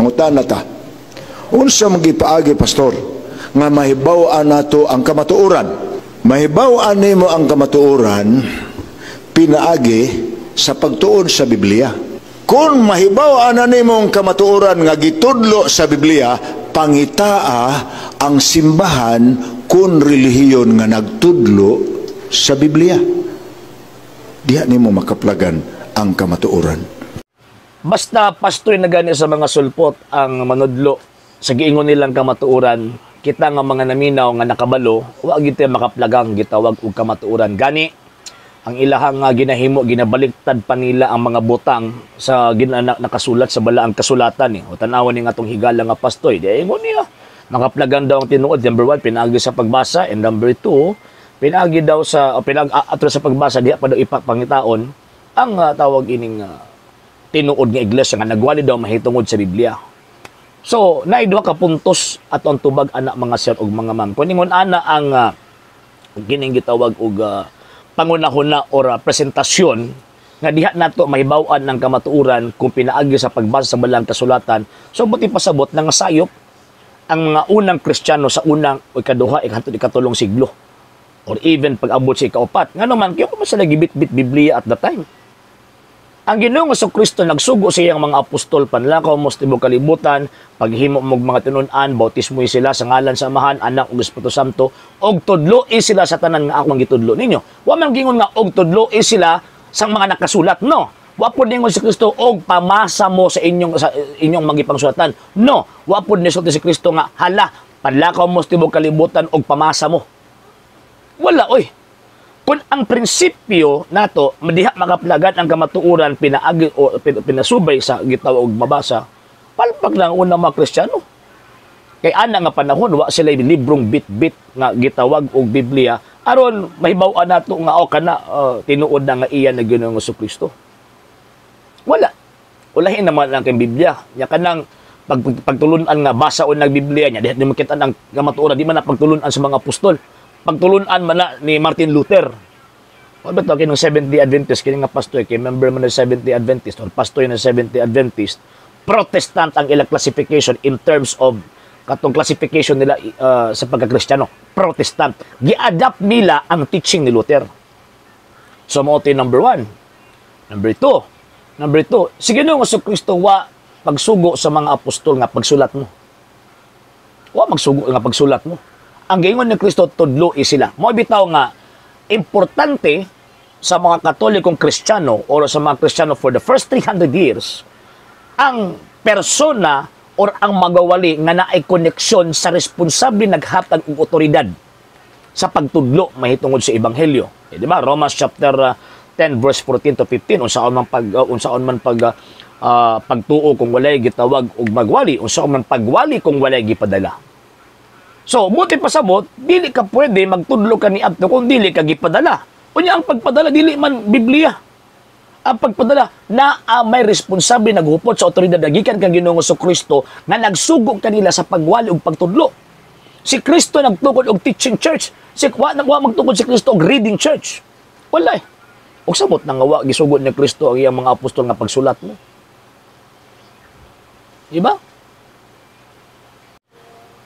mangutana ta. Unsa magipaagi pastor nga mahibaw-an nato ang kamatuoran? Mahibaw-an nimo ang kamatuoran pinaagi sa pagtuon sa Biblia. Kung mahibaw-an nimo ang kamatuoran nga gitudlo sa Biblia, pangitaa ang simbahan kun relihiyon nga nagtudlo sa Biblia. Diha nimo makaplagan ang kamatuoran. Basta pastoy na gani sa mga sulpot ang manudlo sa giingon nilang kamatuoran, kita nga mga naminaw nga nakabalo, wa gid makaplagang gitawag og kamatuoran. Gani ang ilahang ginahimo, ginabaliktad pa nila ang mga butang sa nakasulat sa balaang kasulatan. O tanawon ni nga itong higala nga pastoy. Di ingon niya, makaplagan daw ang tinuod. Number 1, pinagi sa pagbasa. And number 2, pinagi daw sa, atro sa pagbasa, diha pa daw ipapangitaon ang tawag ining tinuod nga iglesia nga nagwali daw mahitungod sa Biblia. So, naidwa ka puntos atong tubag anak mga sir og mga ma'am. Kung ingon ana ang gining gitawag og pangunahuna or presentasyon nga diha nato mahibaw-an ng kamatuoran kung pinaagi sa pagbasa sa balang kasulatan. So, buti pasabot nga sayop ang mga unang Kristiyano sa unang o ikaduha, ikatulong siglo. Or even pag-abot sa ikaupat. Nga naman, kaya kung sila gibit-bit Biblia at the time. Ang Ginoong Kristo nagsugo sa iyang mga apostol, panlakaw mo sa tibok kalibutan, paghimo mo mga tinunan, bautismo sila sa ngalan sa Amahan, Anak ug Espiritu Santo, og tudloi sila sa tanan nga akong gitudlo ninyo. Wa man gingon nga og tudloi sila sa mga nakasulat, no. Wa pud ningon si Kristo og pamasa mo sa inyong magipangsulatan. No, wa pud ni si Kristo nga hala, panlakaw mo sa tibok kalibutan og pamasa mo. Wala oy. Kung ang prinsipyo nato madiha makaplagan ang kamatuoran pinaagi o pinasubay sa gitawag og mabasa, palpag lang una mga Kristiyano. Kay ana nga panahon wa sila librong bit-bit nga gitawag og Biblia aron mahibaw-an nato nga o kana tinuod na nga iya na Ginoong Kristo. Wala. Ulahin naman ang kay Biblia. Ya kanang pagtulunan nga basa o nag Biblia nya di makita ang kamatuoran di man na pagtulunan sa mga apostol. Pagtulunan man na ni Martin Luther. O ba ito, kinong Seventh-day Adventist, kini nga pastor, kay member man ng Seventh-day Adventist, or pastor ng Seventh-day Adventist, Protestant ang ilang classification in terms of katong classification nila sa pagka-Kristiyano. Protestant. Gi-adapt nila ang teaching ni Luther. So, mo ito number 1. Number 2, sige nung sa Kristo, wa pagsugo sa mga apostol nga pagsulat mo. Wa magsugo nga pagsulat mo. Ang giingon ni Kristo tudloi sila. Mo bitaw nga importante sa mga Katolikong Kristiyano o sa mga Kristiyano for the first 300 years ang persona or ang magawali nga naay koneksyon sa responsable naghatag og otoridad sa pagtudlo mahitungod sa ebanghelyo. Di ba? Romans chapter 10 verse 14 to 15 unsaon man pagtuo kung walay gitawag og magwali, unsaon man pagwali kung walay gipadala. So, buti pasabot, dili ka pwede magtudlo ka ni adto kung dili ka gipadala. Unya ang pagpadala dili man Biblia. Ang pagpadala na may responsable naghupot sa otoridad gikan kang Ginoong Kristo nga nagsugod kanila sa pagwali ug pagtudlo. Si Kristo nagtukod og teaching church. Wa magtukod si Kristo og reading church. Wala. Og sabot nang wa gisugod ni Kristo ang iyang mga apostol nga pagsulat mo. Diba?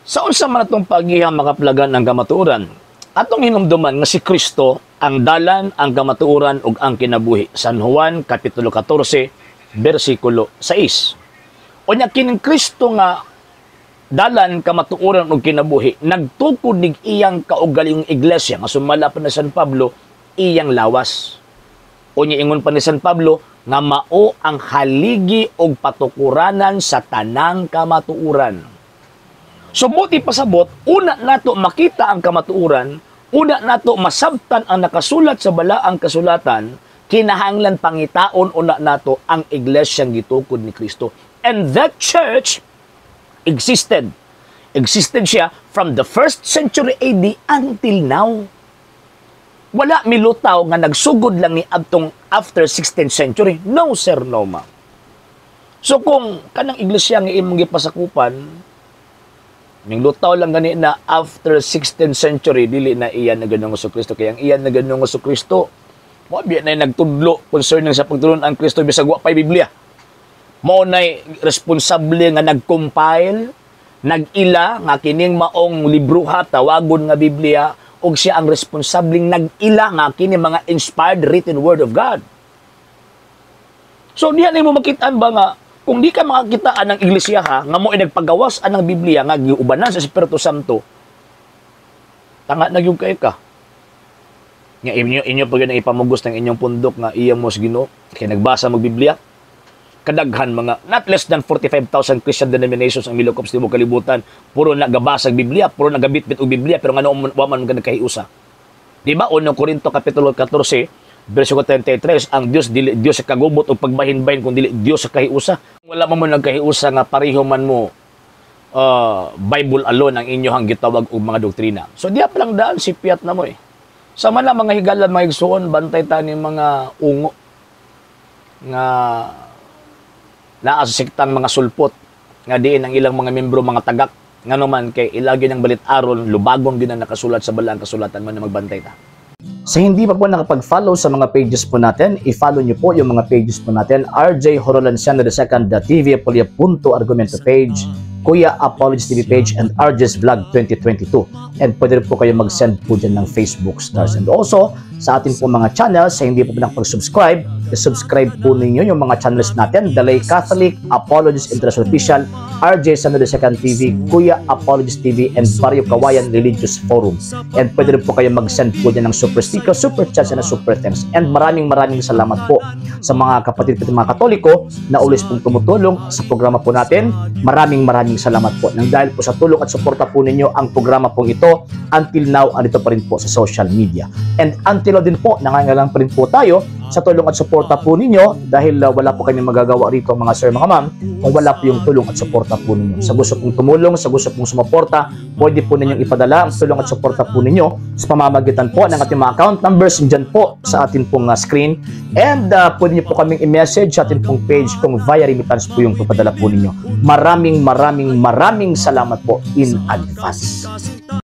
Sa unsa man atong paghihang makaplagan ang kamatuoran, atong hinumduman nga si Kristo ang dalan, ang kamatuoran ug ang kinabuhi. San Juan kapitulo 14 bersikulo 6. Unya kining Kristo nga dalan, kamatuoran ug kinabuhi nagtukod nig iyang kaugalingong iglesia nga sumala pa ni San Pablo iyang lawas. Unya ingon pa ni San Pablo nga mao ang haligi ug patukuranan sa tanang kamatuoran. So, buti pasabot, una nato makita ang kamatuoran, una nato masabtan ang nakasulat sa balaang kasulatan, kinahanglan pangitaon una nato ang iglesyang gitukod ni Kristo. And that church existed. Existed siya from the 1st century AD until now. Wala milutaw nga nagsugod lang ni adtong after 16th century. No, sir, no, ma. So, kung kanang iglesia nga imong gipasakupan, ning lutaw lang gani na after 16th century dili na iyan na Ginoong Kristo kaya ang iyan na Ginoong Kristo mo biya na nagtudlo concerning sa pagtulon ang Kristo bisag wa pay Biblia. Mao nay responsable nga nag-compile, nag-ila nga kining maong libruha tawagon nga Biblia, ug siya ang responsableng nag-ila nga kini mga inspired written word of God. So diyan mo makitaan ba nga kung di ka makakitaan ng iglesia ha nga mo ay nagpagawas anang Biblia nga giubanan sa Espiritu Santo, tanga na gyud kay ka. Nga inyo pag na ipamugos ng inyong pundok nga iya mo sa Ginoo kay nagbasa mag Biblia. Kadaghan mga not less than 45,000 Christian denominations ang milokop sa tibuok kalibutan, puro nagabasag Biblia, puro nagabitbit og Biblia, pero ngano wa man nagkahiusa. Di ba 1 Korinto kapitulo 14 bersikulo 33, ang Dios sa kagubot o pagbahin-bahin kung dili Dios sa kahiusa. Wala man mo nagkahiusa nga pareho man mo Bible alone ang inyohang gitawag og mga doktrina. So diya pa lang daan si Piat na mo eh. Sama na mga higalan, mga igsuon, bantay tani mga ungo nga naa sa sektang mga sulpot nga diin ang ilang mga membro mga tagak nga naman kay ilagi ng balit aron lubagon gyud ang nakasulat sa balang kasulatan man na magbantay ta. Sa hindi pa po nakapag-follow sa mga pages po natin, i-follow niyo po yung mga pages po natin, RJ Horolanciano II TV Apolia Punto Argumento page, Kuya Apologist TV page, and RJ's Vlog 2022. And pwede rin po kayo mag-send po dyan ng Facebook stars. And also, sa ating po mga channels, sa hindi po nakapag-subscribe, i-subscribe po ninyo yung mga channels natin, The Lay Catholic, Apologist International Official, RJ Sanado II TV, Kuya Apologist TV, and Barrio Kawayan Religious Forum. And pwede rin po kayo mag-send po dyan ng super sticker, super chats, and super thanks. And maraming salamat po sa mga kapatid at mga Katoliko na ulis pong tumutulong sa programa po natin. Maraming salamat po. Nang dahil po sa tulong at suporta po ninyo, ang programa pong ito, until now, andito pa rin po sa social media. And until now din po, nangangailangan pa rin po tayo sa tulong at suporta po ninyo dahil wala po kami magagawa rito mga sir, mga ma'am, kung wala po yung tulong at suporta po ninyo. Sa gusto pong tumulong, sa gusto pong sumuporta, pwede po ninyong ipadala ang tulong at suporta po ninyo sa pamamagitan po ng ating mga account numbers dyan po sa ating pong screen. And pwede niyo po kaming i-message sa ating pong page kung via remittance po yung papadala po ninyo. Maraming salamat po in advance.